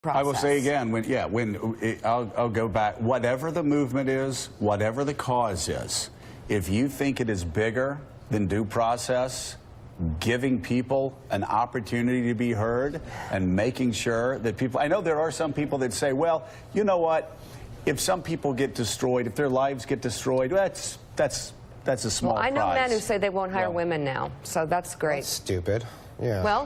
process. I will say again, I'll go back, whatever the movement is, whatever the cause is, if you think it is bigger than due process, giving people an opportunity to be heard and making sure that people, I know there are some people that say, well, you know what, if some people get destroyed, if their lives get destroyed, that's a small prize. I know men who say they won't hire women now, so that's great. That's stupid. Yeah. Well,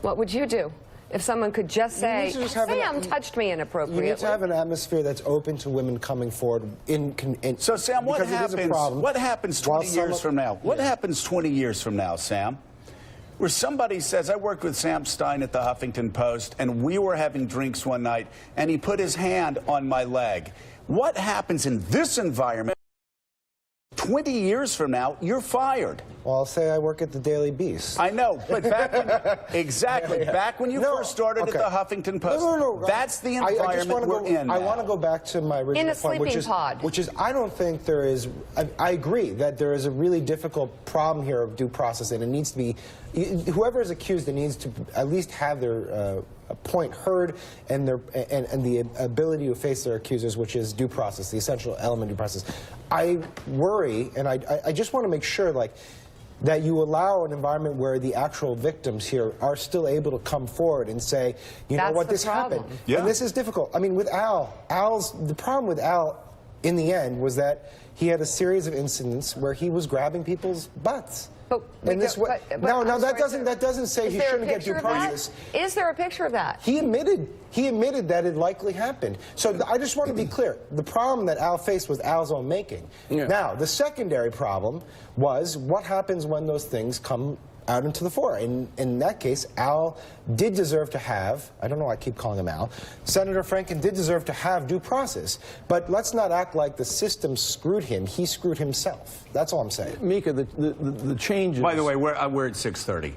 what would you do if someone could just say, Sam touched me inappropriately? You need to have an atmosphere that's open to women coming forward. So, Sam, what happens 20 years from now? What happens 20 years from now, Sam? Where somebody says, I worked with Sam Stein at the Huffington Post, and we were having drinks one night, and he put his hand on my leg. What happens in this environment? 20 years from now, you're fired. Well, I'll say I work at the Daily Beast. I know, but back when, back when you first started at the Huffington Post, that's the environment we're in now. I want to go back to my original point, which is I don't think there is, I agree that there is a really difficult problem here of due process, and it needs to be, whoever is accused, it needs to at least have their point heard and the ability to face their accusers, which is due process, the essential element of due process. I worry, and I just want to make sure, like, that you allow an environment where the actual victims here are still able to come forward and say, you know what, this happened. Yeah. And this is difficult. I mean, with the problem with Al, in the end, was that he had a series of incidents where he was grabbing people's butts. That doesn't say he shouldn't get due process. Is there a picture of that? He admitted that it likely happened. So I just want to be clear. The problem that Al faced was Al's own making. Yeah. Now, the secondary problem was what happens when those things come out into the fore. In that case, Al did deserve to have, I don't know why I keep calling him Al, Senator Franken did deserve to have due process. But let's not act like the system screwed him. He screwed himself. That's all I'm saying. Mika, the changes... By the way, we're at 6:30.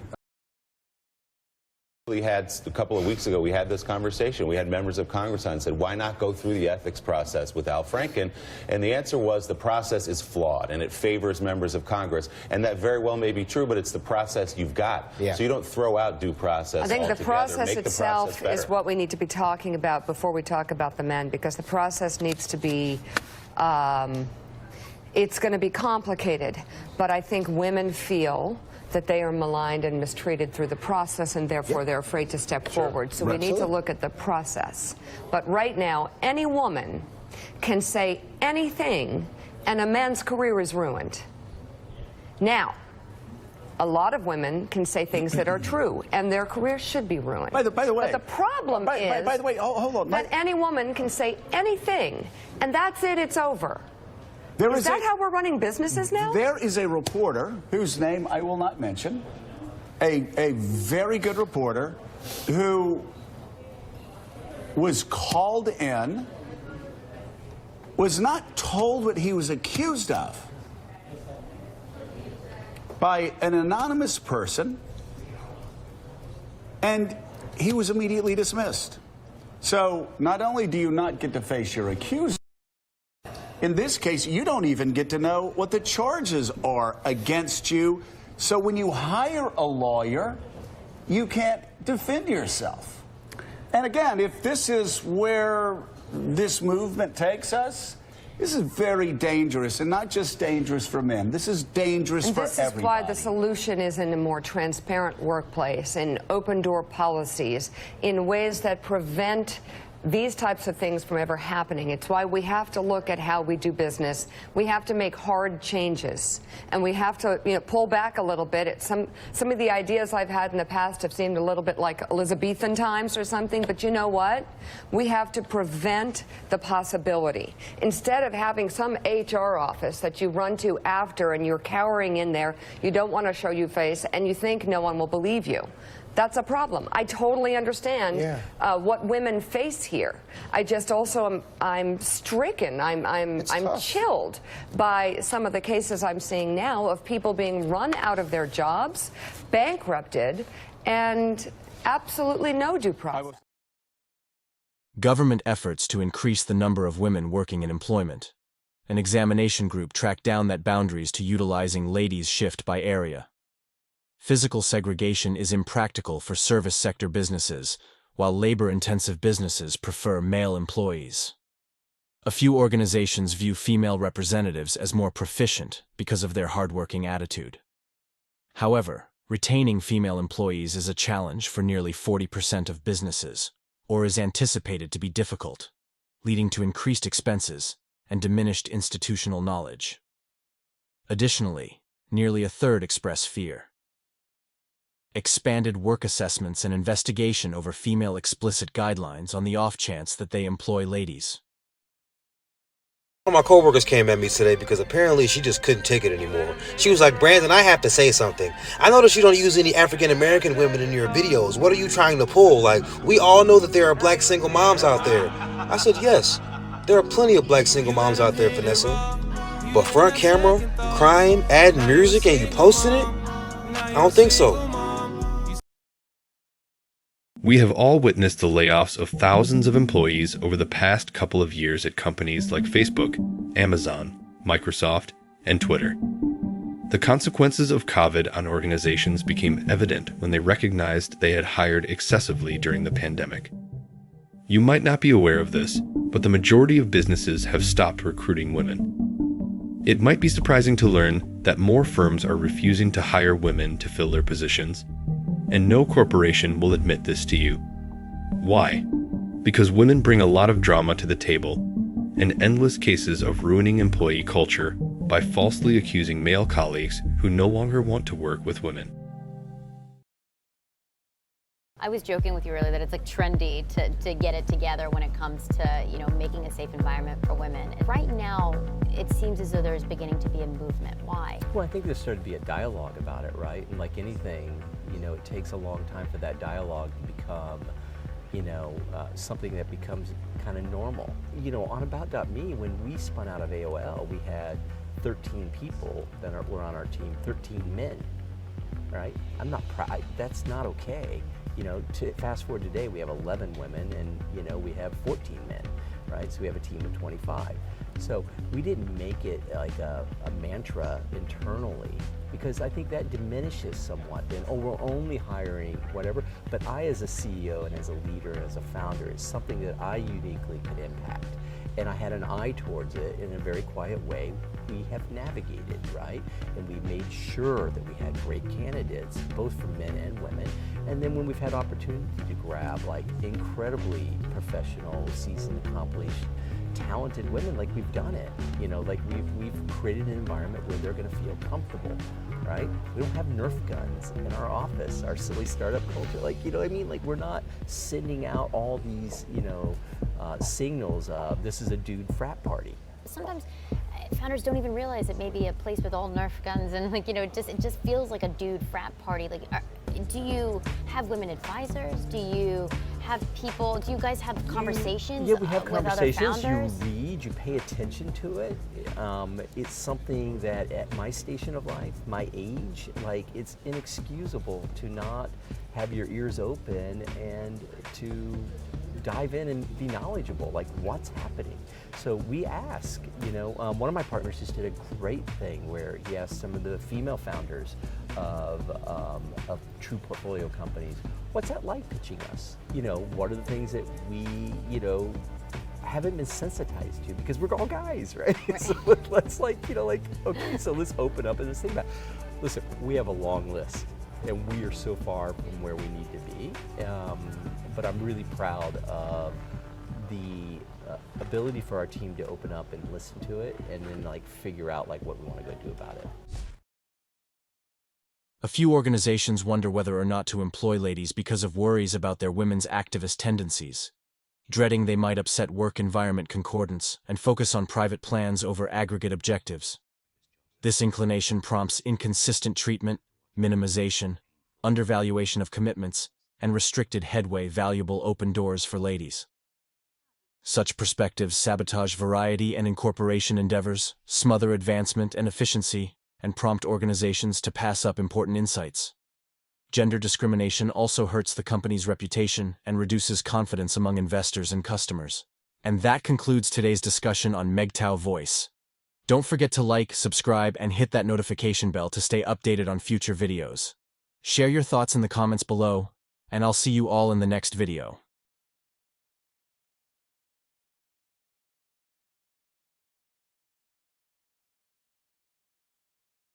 We had, a couple of weeks ago, we had this conversation. We had members of Congress on and said, why not go through the ethics process with Al Franken? And the answer was the process is flawed and it favors members of Congress. And that very well may be true, but it's the process you've got. Yeah. So you don't throw out due process altogether. I think the process itself is what we need to be talking about before we talk about the men, because the process needs to be, it's going to be complicated. But I think women feel that they are maligned and mistreated through the process, and therefore they're afraid to step forward. So we need to look at the process. But right now, any woman can say anything, and a man's career is ruined. Now, a lot of women can say things that are true, and their career should be ruined. By the way, but the problem is hold on, that any woman can say anything, and that's it, it's over. Is that how we're running businesses now? There is a reporter whose name I will not mention, a very good reporter who was called in, was not told what he was accused of by an anonymous person, and he was immediately dismissed. So not only do you not get to face your accuser, in this case, you don't even get to know what the charges are against you. So when you hire a lawyer, you can't defend yourself. And again, if this is where this movement takes us, this is very dangerous, and not just dangerous for men. This is dangerous for everybody. This is why the solution is in a more transparent workplace, in open-door policies, in ways that prevent these types of things from ever happening. It's why we have to look at how we do business. We have to make hard changes, and we have to, pull back a little bit. Some of the ideas I've had in the past have seemed a little bit like Elizabethan times or something, but you know what? We have to prevent the possibility. Instead of having some HR office that you run to after and you're cowering in there, you don't want to show your face, and you think no one will believe you. That's a problem. I totally understand what women face here. I just also I'm stricken. I'm chilled by some of the cases I'm seeing now of people being run out of their jobs, bankrupted, and absolutely no due process. Government efforts to increase the number of women working in employment. An examination group tracked down that boundaries to utilizing ladies' shift by area. Physical segregation is impractical for service sector businesses, while labor-intensive businesses prefer male employees. A few organizations view female representatives as more proficient because of their hardworking attitude. However, retaining female employees is a challenge for nearly 40% of businesses, or is anticipated to be difficult, leading to increased expenses and diminished institutional knowledge. Additionally, nearly a third express fear. Expanded work assessments and investigation over female explicit guidelines on the off chance that they employ ladies. One of my coworkers came at me today because apparently she just couldn't take it anymore. She was like, "Brandon, I have to say something. I noticed you don't use any African American women in your videos. What are you trying to pull? Like, we all know that there are black single moms out there." I said, "Yes, there are plenty of black single moms out there, Vanessa. But front camera, crying, adding music, and you posting it? I don't think so." We have all witnessed the layoffs of thousands of employees over the past couple of years at companies like Facebook, Amazon, Microsoft, and Twitter. The consequences of COVID on organizations became evident when they recognized they had hired excessively during the pandemic. You might not be aware of this, but the majority of businesses have stopped recruiting women. It might be surprising to learn that more firms are refusing to hire women to fill their positions, and no corporation will admit this to you. Why? Because women bring a lot of drama to the table and endless cases of ruining employee culture by falsely accusing male colleagues who no longer want to work with women. I was joking with you earlier that it's like trendy to get it together when it comes to, making a safe environment for women. Right now, it seems as though there's beginning to be a movement. Why? Well, I think there's started to be a dialogue about it, right? And like anything, it takes a long time for that dialogue to become, something that becomes kind of normal. On About.me, when we spun out of AOL, we had 13 people that were on our team, 13 men, right? I'm not proud. That's not okay. To fast forward today, we have 11 women and, we have 14 men, right? So we have a team of 25. So we didn't make it like a mantra internally, because I think that diminishes somewhat. Then, we're only hiring whatever. But I, as a CEO and as a leader and as a founder, it's something that I uniquely could impact. And I had an eye towards it in a very quiet way. We have navigated, right? And we made sure that we had great candidates, both for men and women. And then when we've had opportunity to grab like incredibly professional, seasoned, accomplished, talented women, like we've done it. Like we've created an environment where they're gonna feel comfortable, right? We don't have Nerf guns in our office, our silly startup culture. Like, Like we're not sending out all these, signals of this is a dude frat party. Sometimes founders don't even realize it may be a place with all Nerf guns and it just feels like a dude frat party. Like, do you have women advisors? Do you you guys have conversations Yeah, we have with conversations. other founders? You read, you pay attention to it. It's something that at my station of life, my age, like it's inexcusable to not have your ears open and to dive in and be knowledgeable, like what's happening. So we ask, one of my partners just did a great thing where he asked some of the female founders of true portfolio companies, what's that like pitching us? What are the things that we, haven't been sensitized to, because we're all guys, right? So let's okay, so let's open up and let's think about, listen, we have a long list and we are so far from where we need to be. But I'm really proud of the ability for our team to open up and listen to it and then figure out what we want to go do about it. A few organizations wonder whether or not to employ ladies because of worries about their women's activist tendencies, dreading they might upset work environment concordance and focus on private plans over aggregate objectives. This inclination prompts inconsistent treatment, minimization, undervaluation of commitments, and restricted headway valuable open doors for ladies. Such perspectives sabotage variety and incorporation endeavors, smother advancement and efficiency, and prompt organizations to pass up important insights. Gender discrimination also hurts the company's reputation and reduces confidence among investors and customers. And that concludes today's discussion on MGTOW Voice. Don't forget to like, subscribe, and hit that notification bell to stay updated on future videos. Share your thoughts in the comments below, and I'll see you all in the next video.